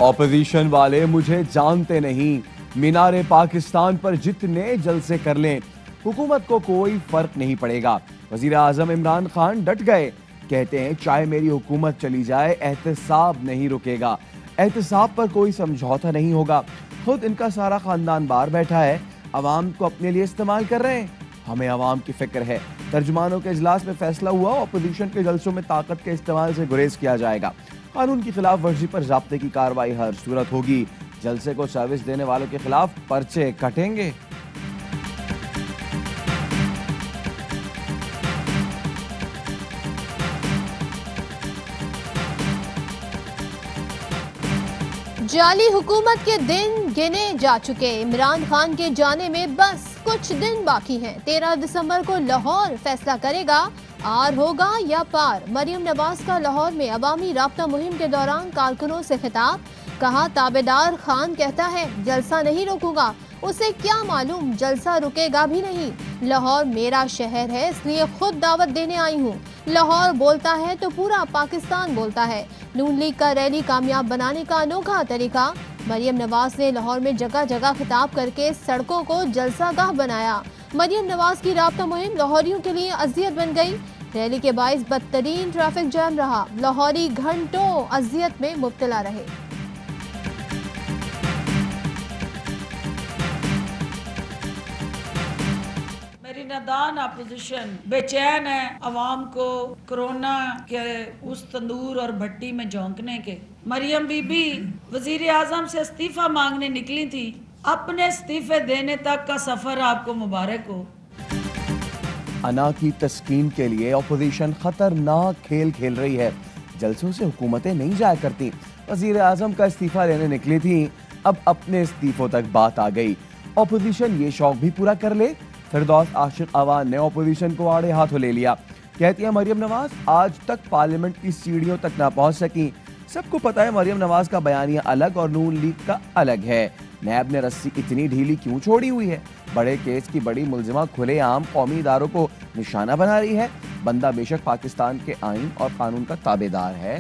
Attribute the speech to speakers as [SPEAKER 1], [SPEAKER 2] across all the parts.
[SPEAKER 1] Opposition वाले मुझे जानते नहीं, मीनारे पाकिस्तान पर जितने जलसे कर लें हुकूमत को कोई फर्क नहीं पड़ेगा। वजीर आजम इमरान खान डट गए, कहते हैं चाहे मेरी हुकूमत चली जाए एहतसाब नहीं रुकेगा, एहतसाब पर कोई समझौता नहीं होगा। खुद इनका सारा खानदान बाहर बैठा है, अवाम को अपने लिए इस्तेमाल कर रहे हैं। हमें अवाम की फिक्र है। तर्जुमानों के इजलास में फैसला हुआ, ऑपोजिशन के जलसों में ताकत के इस्तेमाल से गुरेज किया जाएगा। कानून की खिलाफ वर्जी पर ज़ाब्ते की कार्रवाई हर सूरत होगी। जलसे को सर्विस देने वालों के खिलाफ पर्चे कटेंगे।
[SPEAKER 2] जाली हुकूमत के दिन गिने जा चुके, इमरान खान के जाने में बस कुछ दिन बाकी हैं। 13 दिसंबर को लाहौर फैसला करेगा, आर होगा या पार। मरियम नवाज का लाहौर में अवामी राब्ता मुहिम के दौरान कारकुनों से खिताब, कहा ताबेदार खान कहता है जलसा नहीं रोकूंगा, उसे क्या मालूम जलसा रुकेगा भी नहीं। लाहौर मेरा शहर है, इसलिए खुद दावत देने आई हूँ। लाहौर बोलता है तो पूरा पाकिस्तान बोलता है। नून लीग का रैली कामयाब बनाने का अनोखा तरीका। मरियम नवाज ने लाहौर में जगह जगह खिताब करके सड़कों को जलसागाह बनाया। मरियम नवाज की राब्ता मुहिम लाहौरियों के लिए अजियत बन गई। रैली के बाइस बदतरीन ट्रैफिक जैम रहा, लाहौरी घंटों अजियत में मुब्तला रहे।
[SPEAKER 3] मेरी नादान अपोजिशन बेचैन है अवाम को कोरोना के उस तंदूर और भट्टी में झोंकने के। मरियम बीबी वजीर आजम से इस्तीफा मांगने निकली थी, अपने इस्तीफे देने तक का सफर आपको मुबारक हो।
[SPEAKER 1] अना की तस्कीन के लिए ऑपोजिशन खतरनाक खेल खेल रही है। जलसों से हुकूमतें नहीं जाया करती। वजीर आजम का इस्तीफा लेने निकली थी, अब अपने इस्तीफों तक बात आ गई। ऑपोजिशन ये शौक भी पूरा कर ले। फिरदौस आशिक अवान ने ऑपोजिशन को आड़े हाथों ले लिया। कहती है मरियम नवाज आज तक पार्लियामेंट की सीढ़ियों तक ना पहुंच सकी। सबको पता है मरियम नवाज का बयानिया अलग और नून लीग का अलग है। नैब ने रस्सी इतनी ढीली क्यों छोड़ी हुई है? बड़े केस की बड़ी मुलजिमा खुलेआम कौमी इदारों को निशाना बना रही है। बंदा बेशक पाकिस्तान के आईन और कानून का ताबेदार है।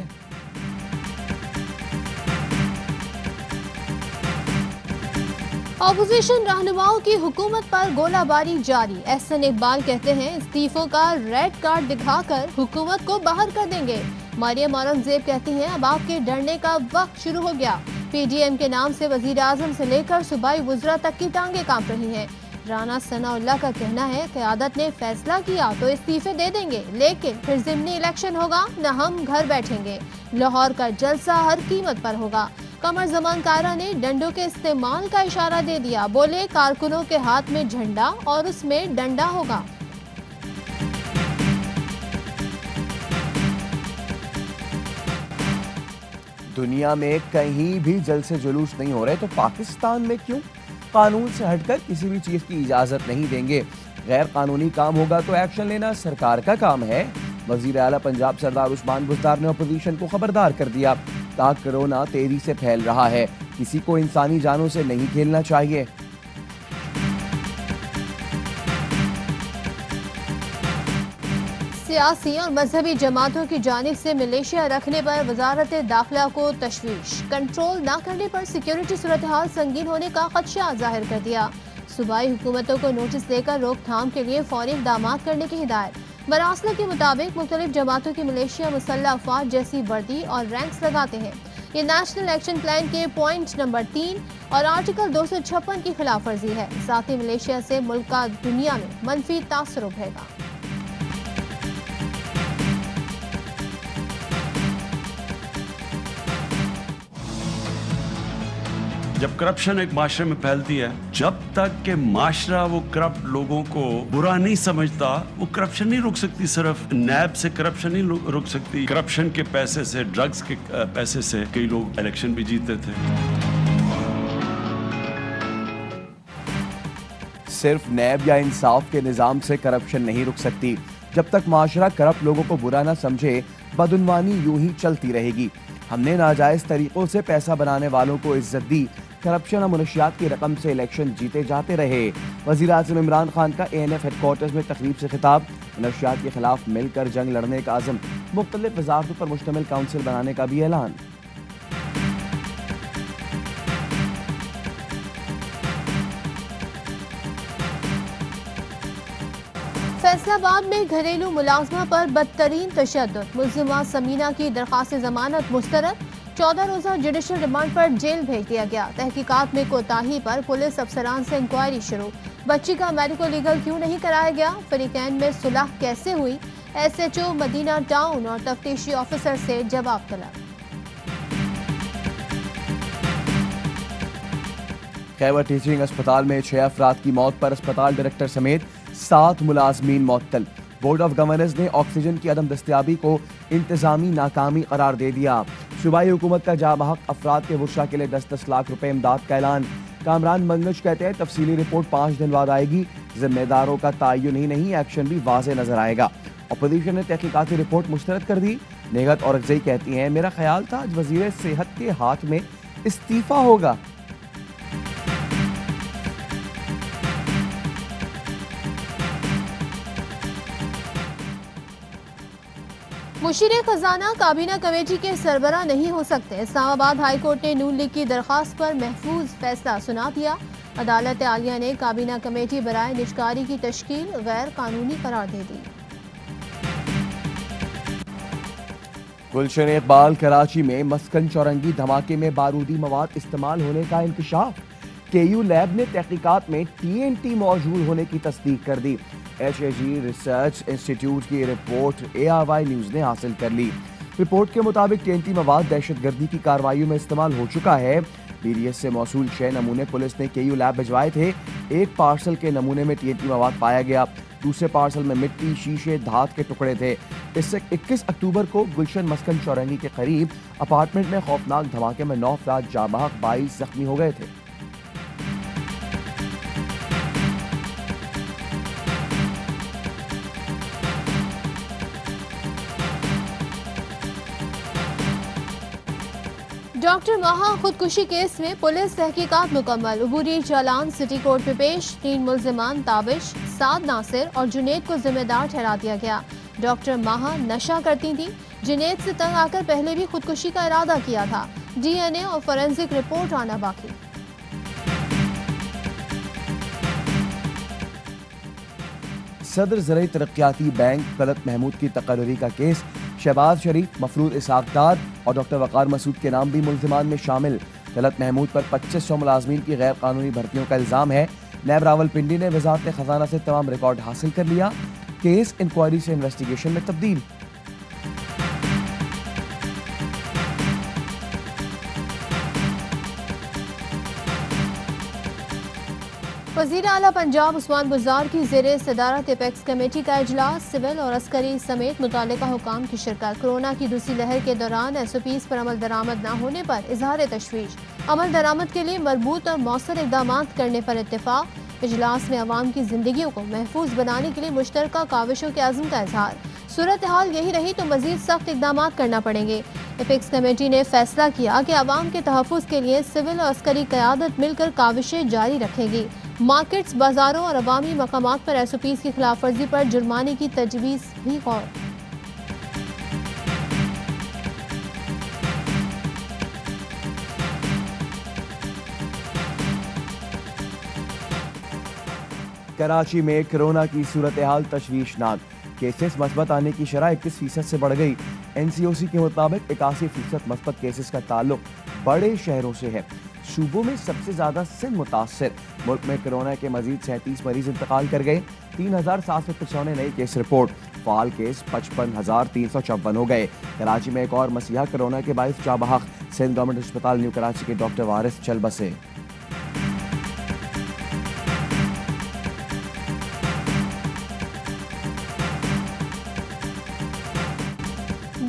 [SPEAKER 2] ऑपोजिशन रहनुमाओं की हुकूमत पर गोलाबारी जारी। एहसन इकबाल कहते हैं इस्तीफों का रेड कार्ड दिखाकर हुकूमत को बाहर कर देंगे। मरियम औरंगजेब कहती हैं अब आपके डरने का वक्त शुरू हो गया। पीडीएम के नाम से वजीर आजम से लेकर सूबाई वुज़रा तक की टांगे कांप रही हैं। राना सनाउल्लाह का कहना है क़यादत ने फैसला किया तो इस्तीफे दे देंगे, लेकिन फिर ज़िमनी इलेक्शन होगा न हम घर बैठेंगे। लाहौर का जलसा हर कीमत पर होगा। कमर जमान कारा ने डंडों के इस्तेमाल का इशारा दे दिया, बोले कारकुनों के हाथ में झंडा और उसमें डंडा होगा।
[SPEAKER 1] दुनिया में कहीं भी जलसे जुलूस नहीं हो रहे तो पाकिस्तान में क्यों? कानून से हटकर किसी भी चीज की इजाजत नहीं देंगे। गैर कानूनी काम होगा तो एक्शन लेना सरकार का काम है। वजीर आला पंजाब सरदार उस्मान बुज़दार ने अपोजिशन को खबरदार कर दिया, कोरोना तेजी से फैल रहा है, किसी को इंसानी जानों से नहीं खेलना चाहिए।
[SPEAKER 2] सियासी और मजहबी जमातों की जानिब से मिलिशिया रखने पर वजारत दाखिला को तशवीश। कंट्रोल न करने पर सिक्योरिटी सूरत हाल संगीन होने का खदशा जाहिर कर दिया। सूबाई हुकूमतों को नोटिस देकर रोकथाम के लिए फौरी इक़दामात करने की हिदायत। मरासलों के मुताबिक मुख्तलिफ जमातों की मिलिशिया मुसल्लह अफवाज जैसी वर्दी और रैंक्स लगाते हैं। ये नेशनल एक्शन प्लान के पॉइंट नंबर 3 और आर्टिकल 256 की खिलाफ वर्जी है। साथ ही मिलिशिया से मुल्क का दुनिया में मनफी तासुर उभरेगा।
[SPEAKER 4] जब करप्शन एक माशरे में फैलती है, जब तक के माशरा वो करप्ट लोगों को बुरा नहीं समझता, वो करप्शन नहीं रुक सकती। सिर्फ नैब से करप्शन नहीं रुक सकती। करप्शन के पैसे से, ड्रग्स के पैसे से कई लोग इलेक्शन भी जीतते थे।
[SPEAKER 1] सिर्फ नैब या इंसाफ के निजाम से करप्शन नहीं रुक सकती। जब तक माशरा करप्ट लोगों को बुरा ना समझे, बदउनवानी यूं ही चलती रहेगी। हमने नाजायज तरीकों से पैसा बनाने वालों को इज्जत दी, करप्शन और मुनशियात की रकम से इलेक्शन जीते जाते रहे। वज़ीर आज़म इमरान खान का ANF हेडक्वार्टर्स में तकरीब से खिताब। मुनशियात के खिलाफ मिलकर जंग लड़ने का आज़म। मुख्तलिफ वज़ारतों पर मुश्तमिल काउंसिल बनाने का भी ऐलान।
[SPEAKER 2] फैसलाबाद में घरेलू मुलाजमा पर बदतरीन तशद्दुद। मुल्जिमा समीना की दरख्वास्त जमानत मुस्तरद। 14 रोजा जुडिशल रिमांड पर जेल भेज दिया गया। तहकीकात में कोताही पर पुलिस अफसरान से इंक्वायरी शुरू। बच्ची का मेडिकल लीगल क्यों नहीं कराया गया? फरीकैन में सुलह कैसे हुई? SHO मदीना टाउन और तफ्तीशी ऑफिसर से जवाब तलब।
[SPEAKER 1] खैबर टीचिंग अस्पताल में 6 अफराद की मौत पर अस्पताल डायरेक्टर समेत 7 मुलाजमीन मुअत्तल। बोर्ड ऑफ गवर्नर्स ने ऑक्सीजन की अदम दस्तियाबी को इंतजामी नाकामी करार दे दिया। सूबाई हुकूमत का जाबहक अफराद के वर्षा के लिए 10-10 लाख रुपए इमदाद का ऐलान। कामरान मंगज कहते हैं तफसीली रिपोर्ट 5 दिन बाद आएगी। जिम्मेदारों का तयन ही नहीं, एक्शन भी वाज़े नजर आएगा। अपोजिशन ने तहकीकाती रिपोर्ट मुस्तरद कर दी। नेगत और अफजई कहती हैं मेरा ख्याल था आज वजीर सेहत के हाथ में इस्तीफा होगा।
[SPEAKER 2] मुशीर खजाना काबीना कमेटी के सरबरा नहीं हो सकते। इस्लामाबाद हाई कोर्ट ने नून लीग की दरख्वास्त पर महफूज फैसला सुना दिया। अदालत आलिया ने काबीना कमेटी बराए निजकारी की तश्कील गैर कानूनी करार दे दी।
[SPEAKER 1] गुलशन इकबाल कराची में मस्कन चौरंगी धमाके में बारूदी मवाद इस्तेमाल होने का इंकशाफ। KU लैब ने तहकीकात में TNT मौजूद होने की तस्दीक कर दी। HAG रिसर्च इंस्टीट्यूट की रिपोर्ट ARY न्यूज ने हासिल कर ली। रिपोर्ट के मुताबिक TNT मवाद दहशतगर्दी की कार्रवाइयों में इस्तेमाल हो चुका है। BDS से मौसूल 6 नमूने पुलिस ने KU लैब भिजवाए थे। एक पार्सल के नमूने में TNT मवाद पाया गया। दूसरे पार्सल में मिट्टी, शीशे, धात के टुकड़े थे। इससे 21 अक्टूबर को गुलशन मस्कन चौरंगी के करीब अपार्टमेंट में खौफनाक धमाके में 9 अफराद जाबाक 22 जख्मी हो गए थे।
[SPEAKER 2] डॉक्टर महा खुदकुशी केस में पुलिस तहकीकात मुकम्मल। उबूरी चालान सिटी कोर्ट में पेश। 3 मुल्जिमान ताबिश, साद नासिर और जुनेद को जिम्मेदार ठहरा दिया गया। डॉक्टर महा नशा करती थी। जुनेद से तंग आकर पहले भी खुदकुशी का इरादा किया था। DNA और फोरेंसिक रिपोर्ट आना बाकी।
[SPEAKER 1] सदर ज़राई तरक्याती बैंक तलत महमूद की तकर्री का केस। शहबाज शरीफ, मफरूद इसाकदार और डॉक्टर वकार मसूद के नाम भी मुल्जिमान में शामिल। तलत महमूद पर 2500 मुलाजमीन की गैर कानूनी भर्तियों का इल्जाम है। नैब रावलपिंडी ने वजारत खजाना से तमाम रिकॉर्ड हासिल कर लिया। केस इंक्वायरी से इन्वेस्टिगेशन में तब्दील।
[SPEAKER 2] वज़ीर आला पंजाब उस्मान बुज़दार की ज़ेरे सदारत एपेक्स कमेटी का इजलास। सिविल और अस्करी समेत मुतालिका हुकाम की शिरकत। कोरोना की दूसरी लहर के दौरान SOPs पर अमल दरामद न होने पर इजहार तशवीश। अमल दरामद के लिए मरबूत और मौसर इकदाम करने पर इत्तेफाक। इजलास में अवाम की जिंदगियों को महफूज बनाने के लिए मुश्तरका काविशों के अज़्म का इजहार। सूरत हाल यही रही तो मजीद सख्त इकदाम करना पड़ेंगे। एपेक्स कमेटी ने फैसला किया कि अवाम के तहफ़्फ़ुज़ के लिए सिविल और अस्करी क़यादत मिलकर काविशें जारी रखेगी। मार्केट्स, बाजारों और अवामी मकामात पर SOPs की खिलाफ वर्जी पर जुर्माने की तजवीज़ भी गौर।
[SPEAKER 1] कराची में कोरोना की सूरत हाल तशवीशनाक। केसेस मस्बत आने की शरह 21% से बढ़ गई। NCOC के मुताबिक 81% मस्बत केसेस का ताल्लुक बड़े शहरों से है। सूबों में सबसे ज्यादा सिंध मुतासर। मुल्क में कोरोना के मजीद 37 मरीज इंतकाल कर गए। 3795 नए केस रिपोर्ट। फाल केस 55,354 हो गए। कराची में एक और मसीहा कोरोना के बाइस जाबहक। सिंध गवर्नमेंट अस्पताल न्यू कराची के डॉक्टर वारिस चल बसे।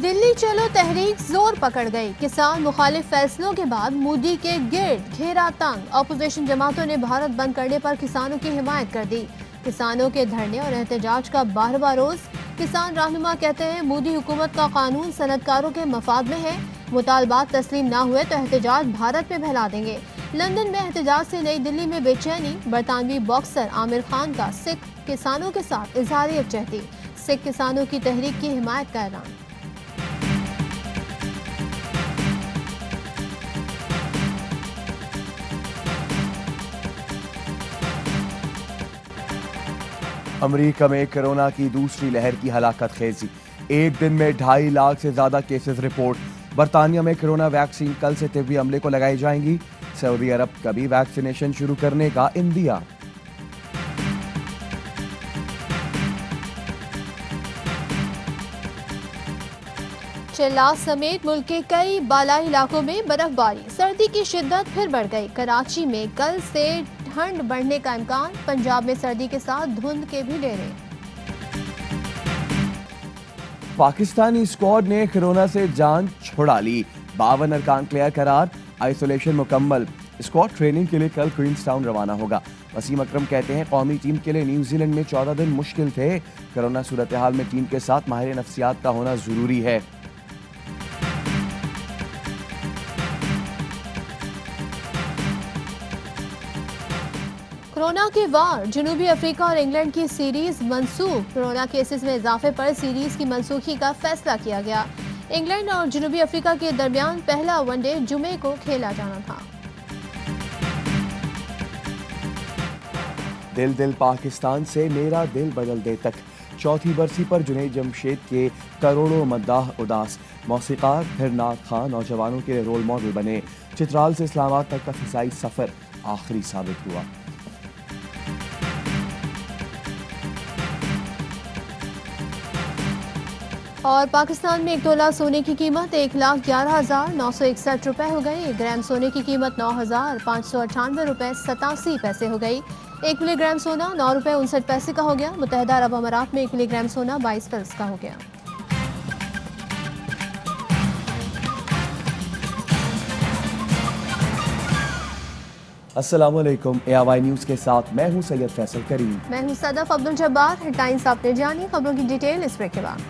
[SPEAKER 2] दिल्ली चलो तहरीक जोर पकड़ गई। किसान मुखालिफ फैसलों के बाद मोदी के गिर्द घेरा तंग। अपोजिशन जमातों ने भारत बंद करने पर किसानों की हिमायत कर दी। किसानों के धरने और एहतजाज का 12वां रोज। किसान रहनुमा कहते हैं मोदी हुकूमत का कानून सनतकारों के मफाद में है। मुतालबात तस्लीम ना हुए तो एहतजाज भारत में फैला देंगे। लंदन में एहतजाज से नई दिल्ली में बेचैनी। बरतानवी बॉक्सर आमिर खान का सिख किसानों के साथ इजहार यकजहती। सिख किसानों की तहरीक की हिमायत का ऐलान।
[SPEAKER 1] अमेरिका में कोरोना की दूसरी लहर की हलाकत खेजी। एक दिन में 2.5 लाख से ज्यादा केसेस रिपोर्ट। बरतानिया में कोरोना वैक्सीन कल से तिब्बी अमले को लगाई जाएंगी। सऊदी अरब का भी वैक्सीनेशन शुरू करने का इंदिया।
[SPEAKER 2] चिल्ला समेत मुल्क के कई बालाई इलाकों में बर्फबारी। सर्दी की शिद्दत फिर बढ़ गई। कराची में कल से ठंड बढ़ने का इम्कान। पंजाब में सर्दी के साथ धुंध के भी डेरे।
[SPEAKER 1] पाकिस्तानी स्क्वाड ने कोरोना से जान छुड़ा ली। 52 अरकान क्लियर करार। आइसोलेशन मुकम्मल। स्क्वाड ट्रेनिंग के लिए कल क्वींसटाउन रवाना होगा। वसीम अकरम कहते हैं कौमी टीम के लिए न्यूजीलैंड में 14 दिन मुश्किल थे। कोरोना सूरत हाल में टीम के साथ माहिर नफ्सियात का होना जरूरी है।
[SPEAKER 2] कोरोना के वार। जनूबी अफ्रीका और इंग्लैंड की सीरीज मंसूख। कोरोना केसेस में इजाफे पर सीरीज की मनसूखी का फैसला किया गया। इंग्लैंड और जनूबी अफ्रीका के दरमियान पहला वनडे जुमे को खेला जाना था।
[SPEAKER 1] दिल दिल पाकिस्तान से मेरा दिल बदल दे तक। चौथी बरसी पर जुनैद जमशेद के करोड़ों मद्दाह उदास। मौसीकार फिर नाग खां नौजवानों के लिए रोल मॉडल बने। चित्राल से इस्लामाबाद तक का फिजाई सफर आखिरी साबित हुआ।
[SPEAKER 2] और पाकिस्तान में 1 तोला सोने की कीमत 1,11,961 रुपए हो गई। 1 ग्राम सोने की कीमत 9,598 रुपए 87 पैसे हो गई। 1 मिलीग्राम सोना 9 रुपए 59 पैसे का हो गया। मुत्तहदा अरब अमारात में 1 मिलीग्राम सोना 22 फिल्स का हो गया।
[SPEAKER 1] अस्सलाम वालेकुम। ARY न्यूज़ के साथ मैं हूं सैयद फैसल करीम।
[SPEAKER 2] मैं हूं सदफ अब्दुल जब्बार। हेडलाइंस आपने जानी, खबरों की डिटेल इस ब्रेक के बाद।